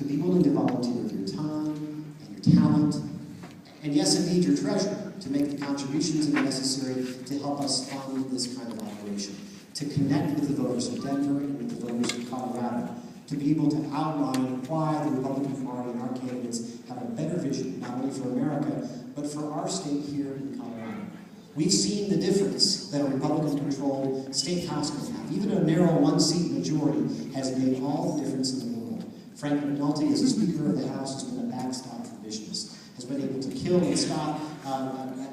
to be willing to volunteer with your time and your talent, and yes, indeed, your treasure, to make the contributions that are necessary to help us fund this kind of operation, to connect with the voters of Denver and with the voters of Colorado, to be able to outline why the Republican Party and our candidates have a better vision, not only for America, but for our state here in Colorado. We've seen the difference that a Republican-controlled state house can have. Even a narrow one-seat majority has made all the difference in the world. Frank McNulty, as the Speaker of the House, has been a backstop for business, has been able to kill and stop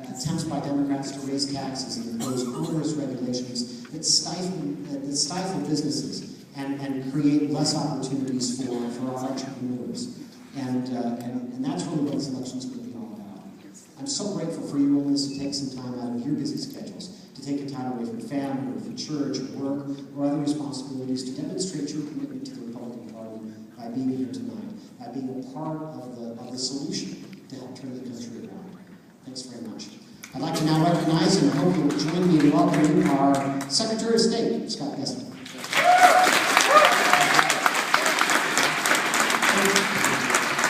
attempts by Democrats to raise taxes and impose onerous regulations that stifle businesses and create less opportunities for our entrepreneurs. And that's really what this election is going to be all about. I'm so grateful for your willingness to take some time out of your busy schedules, to take a time away from family or from church or work or other responsibilities, to demonstrate your commitment to the Republican Party by being here tonight, by being a part of the solution to help turn the country around. Thanks very much. I'd like to now recognize and hope you'll join me in welcoming our Secretary of State, Scott Gessler.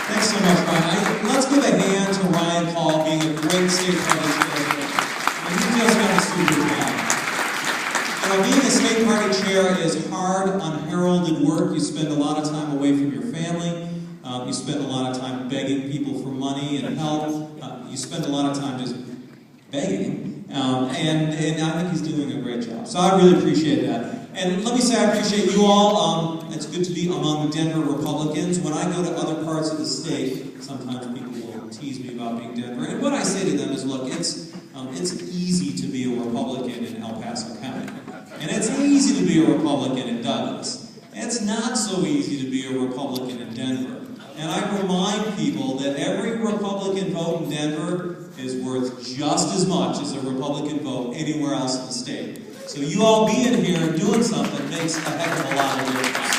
Thanks so much, Ryan. Let's give a hand to Ryan Paul being a great state party chair. And he just got a super job. You know, being a state party chair is hard, unheralded work. You spend a lot of time away from your family. You spend a lot of time begging people for money and help. You spend a lot of time just begging. And I think he's doing a great job. So I really appreciate that. And let me say I appreciate you all. It's good to be among the Denver Republicans. When I go to other parts of the state, sometimes people will tease me about being Denver. And what I say to them is, look, it's easy to be a Republican in El Paso County. And it's easy to be a Republican in Douglas. It's not so easy to be a Republican in Denver. And I remind people that every Republican vote in Denver is worth just as much as a Republican vote anywhere else in the state. So you all being here and doing something makes a heck of a lot of difference.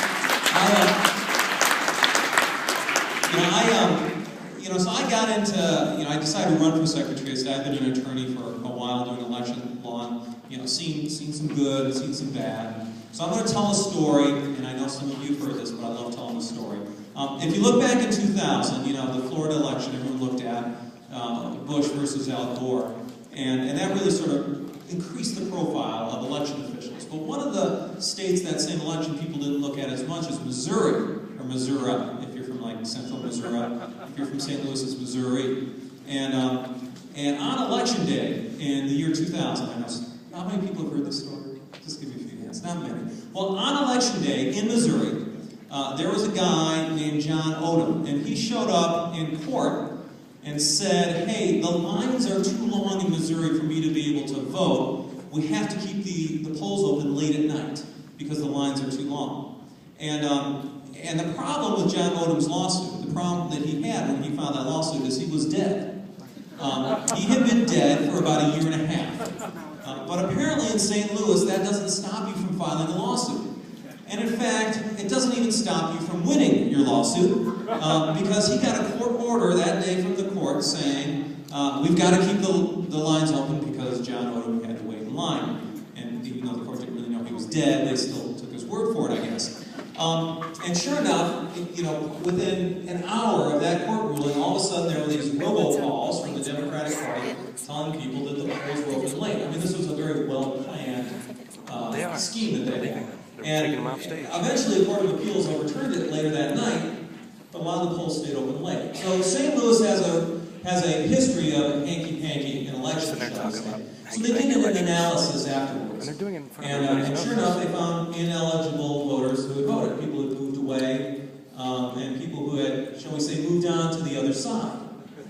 So I got into, I decided to run for Secretary of State. I've been an attorney for a while doing election law, and, seen some good and seen some bad. So I'm going to tell a story, and I know some of you have heard this, but I love telling the story. If you look back in 2000, the Florida election everyone looked at, Bush versus Al Gore, and that really sort of increased the profile of election officials. But one of the states that same election people didn't look at as much is Missouri, or Missouri, if you're from like central Missouri. If you're from St. Louis, it's Missouri. And on election day in the year 2000, I know, how many people have heard this story? Just give me a few hands, not many. Well, on election day in Missouri, there was a guy named John Odom, and he showed up in court and said, hey, the lines are too long in Missouri for me to be able to vote. We have to keep the polls open late at night because the lines are too long. And the problem with John Odom's lawsuit, the problem that he had when he filed that lawsuit is he was dead. He had been dead for about a year and a half. But apparently in St. Louis, that doesn't stop you from filing a lawsuit. And in fact, it doesn't even stop you from winning your lawsuit, because he got a court order that day from the court saying, we've got to keep the lines open because John Odom had to wait in line. And even though the court didn't really know he was dead, they still took his word for it, I guess. And sure enough, within an hour of that court ruling, all of a sudden there were these robocalls from the Democratic Party telling people that the polls were open late. I mean, this was a very well-planned scheme that they had. And eventually the Court of Appeals overturned it later that night, but a lot of the polls stayed open late. So St. Louis has a history of hanky-panky in elections, shall I say. So they did an analysis afterwards. And sure enough, they found ineligible voters who had voted, people who had moved away, and people who had, shall we say, moved on to the other side,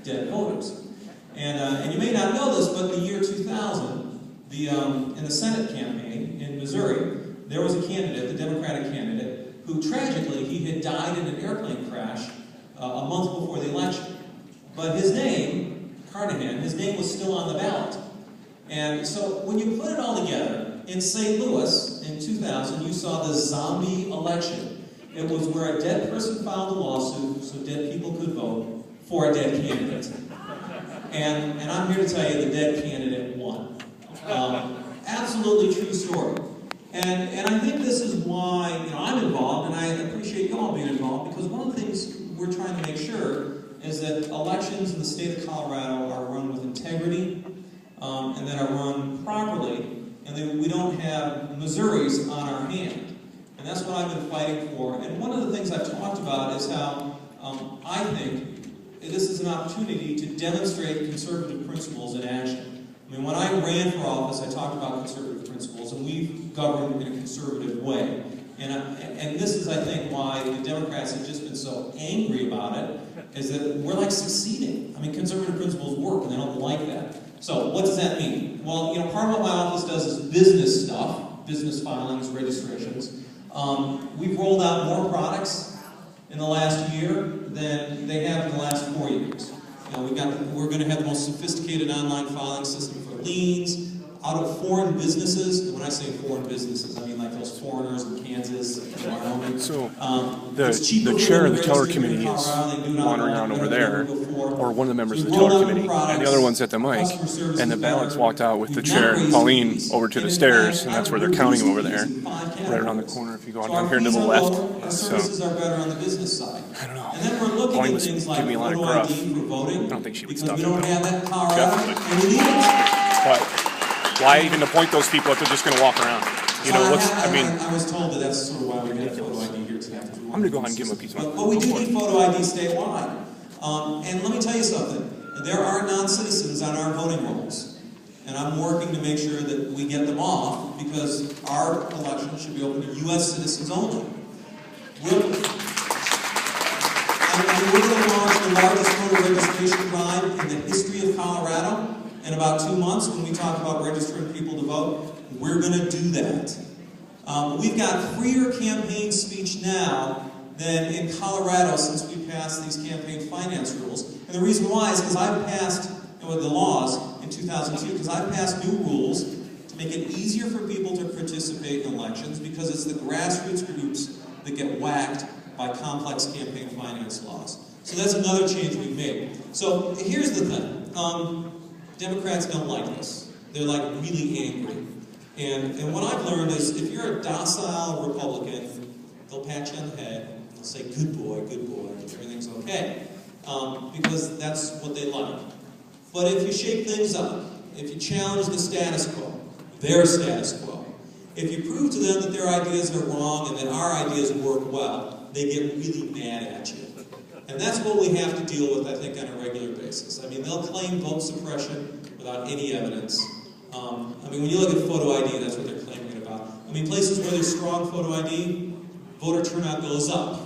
dead voters. And you may not know this, but in the year 2000, in the Senate campaign in Missouri, there was a candidate, the Democratic candidate, who tragically, he had died in an airplane crash a month before the election. But his name, Carnahan, his name was still on the ballot. And so when you put it all together, in St. Louis in 2000, you saw the zombie election. It was where a dead person filed a lawsuit so dead people could vote for a dead candidate. And I'm here to tell you the dead candidate won. Absolutely true story. And I think this is why I'm involved, and I appreciate you all being involved. involved because one of the things we're trying to make sure is that elections in the state of Colorado are run with integrity and that are run properly, and that we don't have Missouris on our hand. And that's what I've been fighting for. And one of the things I've talked about is how I think this is an opportunity to demonstrate conservative principles in action. I mean, when I ran for office, I talked about conservative principles, and we've governed in a conservative way. And this is, I think, why the Democrats have just been so angry about it, is that we're like succeeding. I mean, conservative principles work, and they don't like that. So what does that mean? Well, you know, part of what my office does is business stuff, business filings, registrations. We've rolled out more products in the last year than they have in the last 4 years. You know, we're going to have the most sophisticated online filing system for liens, out of foreign businesses. And when I say foreign businesses, I mean like those foreigners in Kansas and Wyoming. So the chair of the teller committee is wandering around over there, or one of the members of the teller committee, and the other one's at the mic, and the ballots walked out with the chair and Pauline over to the stairs, and that's where they're counting them over there, right around the corner if you go on down here to the left. Our services are better on the business side. I don't know. And then we're looking Pauline at was things like giving me a lot of photo gruff. ID for voting. I don't think she would because stop we it, don't though. have that in Colorado, Definitely. and we need it. But why even appoint those people if they're just going to walk around? You know, I was told that that's sort of why we get photo ID here today. I'm going to go ahead and give them a piece of But we do need photo ID statewide. And let me tell you something. There are non-citizens on our voting rolls. And I'm working to make sure that we get them off because our election should be open to U.S. citizens only. We're going to launch the largest voter registration drive in the history of Colorado in about 2 months when we talk about registering people to vote. We're going to do that. We've got freer campaign speech now than in Colorado since we passed these campaign finance rules. And the reason why is because I've passed the laws in 2002, because I've passed new rules to make it easier for people to participate in elections because it's the grassroots groups that get whacked by complex campaign finance laws. So that's another change we've made. So here's the thing. Democrats don't like this. They're like really angry. And what I've learned is if you're a docile Republican, they'll pat you on the head, they'll say, good boy, everything's okay. Because that's what they like. But if you shake things up, if you challenge the status quo, their status quo, if you prove to them that their ideas are wrong and that our ideas work well, they get really mad at you. And that's what we have to deal with, I think, on a regular basis. I mean, they'll claim vote suppression without any evidence. I mean, when you look at photo ID, that's what they're claiming it about. I mean, places where there's strong photo ID, voter turnout goes up.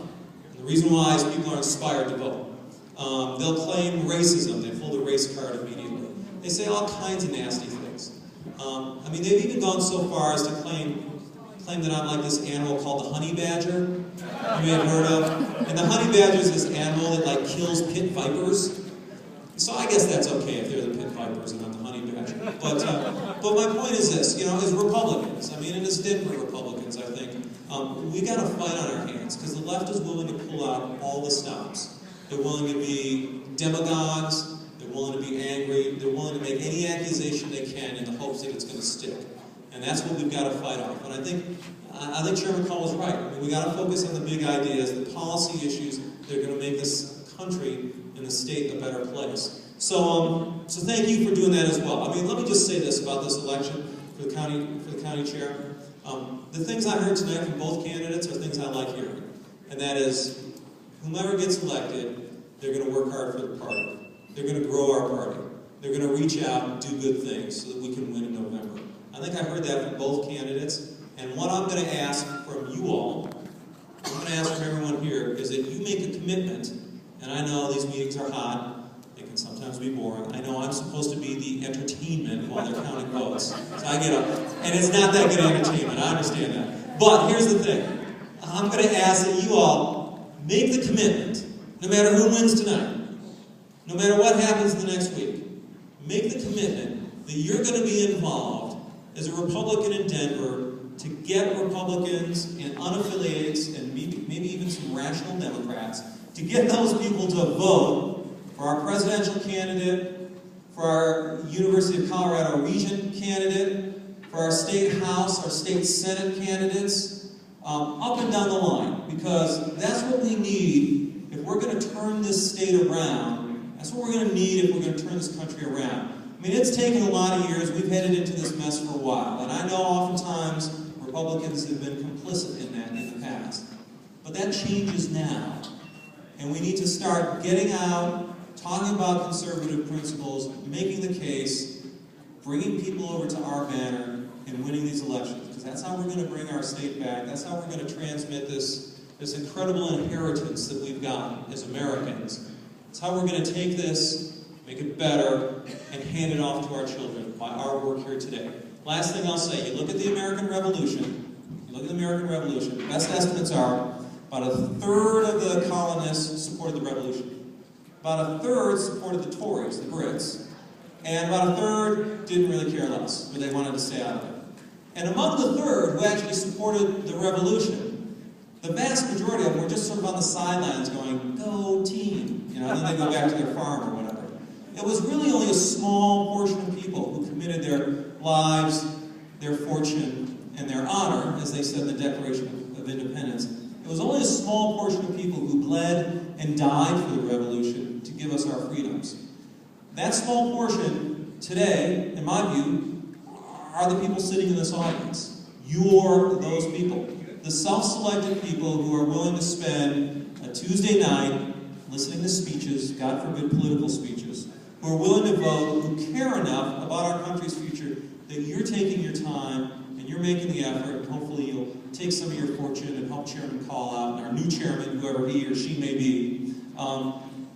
And the reason why is people are inspired to vote. They'll claim racism. They pull the race card immediately. They say all kinds of nasty things. I mean, they've even gone so far as to claim that I'm like this animal called the honey badger. You may have heard of. And the honey badger is this animal that like kills pit vipers. So I guess that's okay if they're the pit vipers and I'm the honey badger. But my point is this, you know, as Republicans, I mean, and as Denver Republicans, I think, we got a fight on our hands because the left is willing to pull out all the stops. They're willing to be demagogues. They're willing to be angry. They're willing to make any accusation they can in the hopes that it's going to stick. And that's what we've got to fight off. And I think Chairman Cull was right. I mean, we got to focus on the big ideas, the policy issues that are going to make this country and the state a better place. So thank you for doing that as well. I mean, let me just say this about this election for the county chair. The things I heard tonight from both candidates are things I like hearing, and that is, whomever gets elected, they're going to work hard for the party. They're going to grow our party. They're going to reach out and do good things so that we can win in November. I think I heard that from both candidates. And what I'm going to ask from you all, I'm going to ask from everyone here, is that you make a commitment. And I know these meetings are hot. They can sometimes be boring. I know I'm supposed to be the entertainment while they're counting votes. So I get up. And it's not that good entertainment. I understand that. But here's the thing. I'm going to ask that you all make the commitment, no matter who wins tonight, no matter what happens the next week, make the commitment that you're going to be involved as a Republican in Denver to get Republicans and unaffiliates and maybe even some rational Democrats to get those people to vote for our presidential candidate, for our University of Colorado Regent candidate, for our state house, our state senate candidates, up and down the line, because that's what we need if we're going to turn this state around. That's what we're going to need if we're going to turn this country around. I mean, it's taken a lot of years. We've headed into this mess for a while, and I know oftentimes Republicans have been complicit in that in the past. But that changes now. And we need to start getting out, talking about conservative principles, making the case, bringing people over to our banner, and winning these elections. Because that's how we're going to bring our state back. That's how we're going to transmit this incredible inheritance that we've got as Americans. It's how we're going to take this, make it better, and hand it off to our children by our work here today. Last thing I'll say, you look at the American Revolution, the best estimates are about a third of the colonists supported the revolution. About a third supported the Tories, the Brits. And about a third didn't really care less, but they wanted to stay out of it. And among the third who actually supported the revolution, the vast majority of them were just sort of on the sidelines going, go team, and then they go back to their farm or whatever. It was really only a small portion of people who committed their lives, their fortune, and their honor, as they said in the Declaration of Independence. It was only a small portion of people who bled and died for the revolution to give us our freedoms. That small portion today, in my view, are the people sitting in this audience. You're those people. The self-selected people who are willing to spend a Tuesday night listening to speeches, God forbid political speeches, who are willing to vote, who care enough about our country's future that you're taking your time and you're making the effort, and hopefully you'll take some of your fortune and help Chairman Call out, and our new chairman, whoever he or she may be.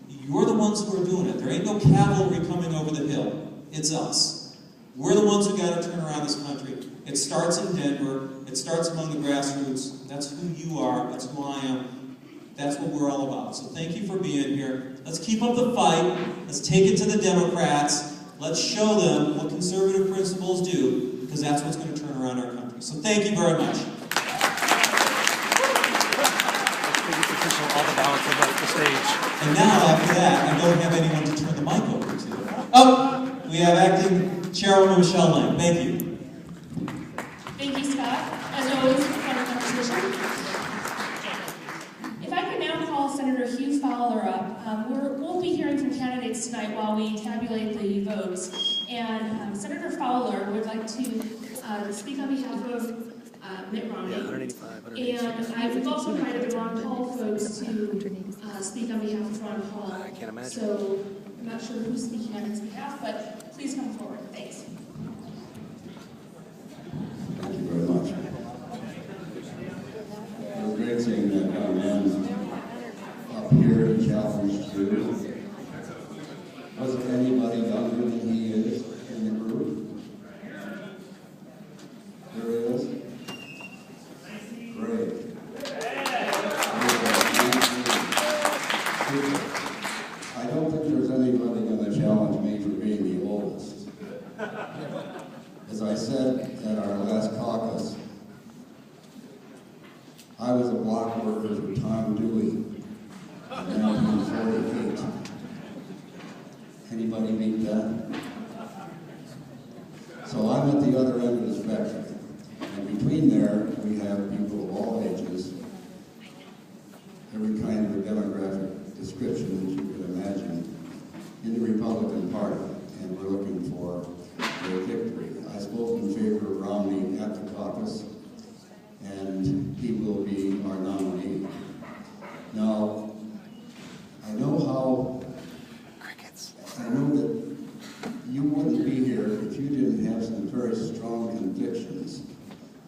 You're the ones who are doing it. There ain't no cavalry coming over the hill. It's us. We're the ones who got to turn around this country. It starts in Denver. It starts among the grassroots. That's who you are. That's who I am. That's what we're all about. So thank you for being here. Let's keep up the fight. Let's take it to the Democrats. Let's show them what conservative principles do, because that's what's going to turn around our country. So thank you very much. All the ballots have left the stage. And now, after that, I don't have anyone to turn the mic over to. Oh, we have Acting Chairwoman Michelle Lang. Thank you. Thank you, Scott. As always, a fun conversation. If I could now call Senator Hugh Fowler up, we'll be hearing from candidates tonight while we tabulate the votes. And Senator Fowler would like to speak on behalf of Mitt Romney. And we've also invited the Ron Paul folks to speak on behalf of Ron Paul. I can't imagine. So I'm not sure who's speaking on his behalf, but please come forward. Thanks. Thank you very much. It was great seeing that young man up here and challenged to. Wasn't anybody younger than he is in the group? There he is. Great. I don't think there's anybody going to challenge me for being the oldest. As I said at our last caucus, I was a block worker for Tom Dewey in 1948. Anybody meet that? So I'm at the other end of the spectrum. And between there, we have people of all ages, every kind of a demographic description that you could imagine in the Republican Party, and we're looking for a victory. I spoke in favor of Romney at the caucus, and he will be our nominee. Now, I know that you wouldn't be here if you didn't have some very strong convictions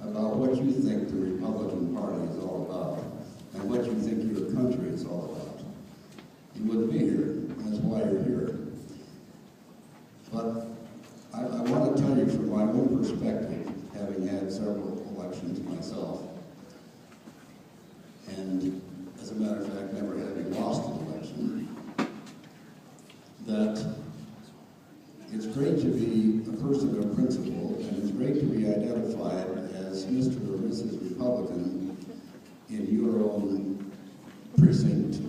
about what you think the Republican Party is all about and what you think your country is all about. You wouldn't be here. That's why you're here. But I want to tell you from my own perspective, having had several elections myself, and as a matter of fact, never having lost an election, that it's great to be a person of principle, and it's great to be identified as Mr. or Mrs. Republican in your own precinct